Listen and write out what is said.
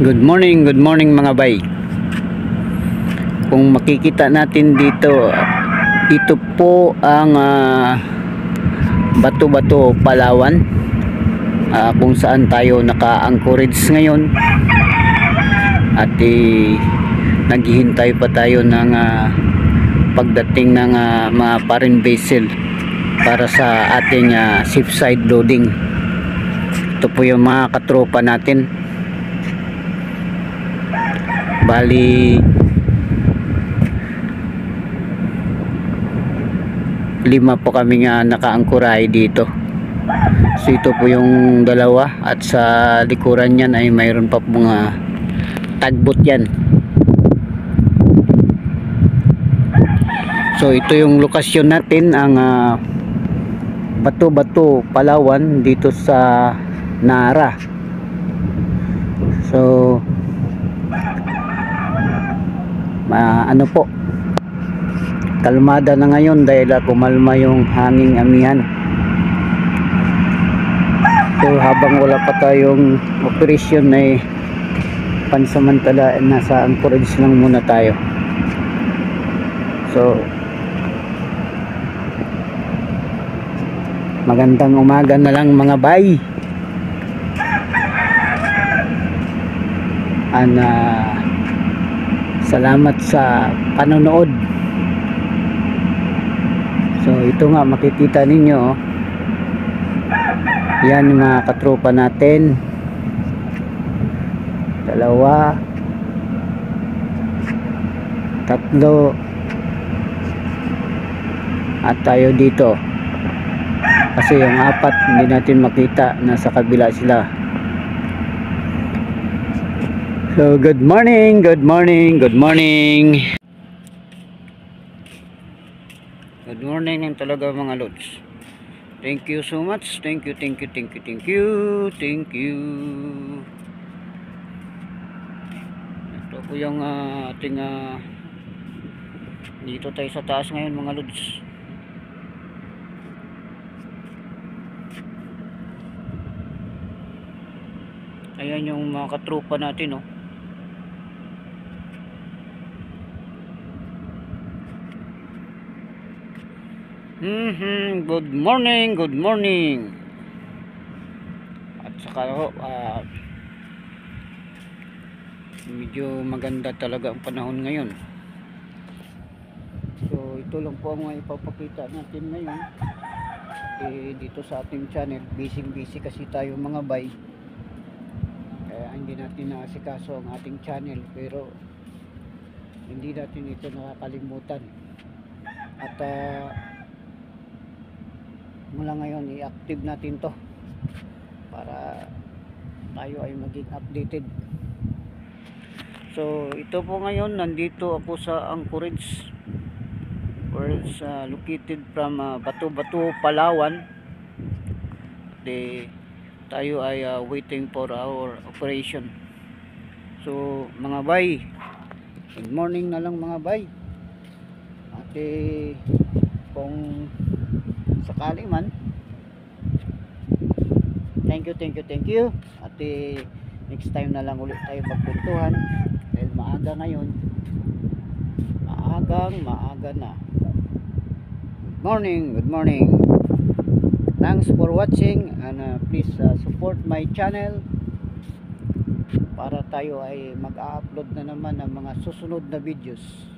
Good morning mga bay. Kung makikita natin dito, ito po ang Bato-Bato, Palawan, kung saan tayo naka-anchorage ngayon at naghihintay pa tayo ng pagdating ng mga foreign vessel para sa ating ship side loading. Ito po yung mga katropa natin. Bali 5 po kami nga nakaangkuray dito. So ito po yung dalawa at sa likuran niyan ay mayroon pa po mga tagbot yan. So ito yung lokasyon natin, ang Bato-Bato, Palawan, dito sa Nara. So ano po, kalmada na ngayon dahil kumalma yung hanging amihan. So habang wala pa tayong operasyon ay pansamantala nasa anchorage lang muna tayo. So magandang umaga na lang mga bay. Salamat sa panonood. So ito nga, makikita ninyo, yan yung mga katropa natin, 2, 3 at tayo dito, kasi yung 4 hindi natin makita, nasa kabila sila. So good morning, good morning, good morning. Good morning ng talaga mga lods. Thank you so much. Thank you, thank you, thank you, thank you, thank you. Ito po yung ating dito tayo sa taas ngayon mga lods. Ayan yung mga katropa natin, oh. Good morning, good morning. At saka medyo maganda talaga ang panahon ngayon. So ito lang po ang ipapakita natin ngayon dito sa ating channel. Busy kasi tayo mga bay, kaya hindi natin naasikaso ang ating channel, pero hindi natin ito nakakalimutan. At mula ngayon i-active natin to para tayo ay maging updated. So ito po ngayon, nandito ako sa anchorage, where is located from Bato-Bato, Palawan. Tayo ay waiting for our operation. So mga bay, good morning na lang mga bay. At kung sakali man, thank you. At next time na lang ulit tayo magkwentuhan dahil maaga ngayon, maaga na. Good morning. Thanks for watching, and please support my channel para tayo ay mag-upload na naman ng mga susunod na videos.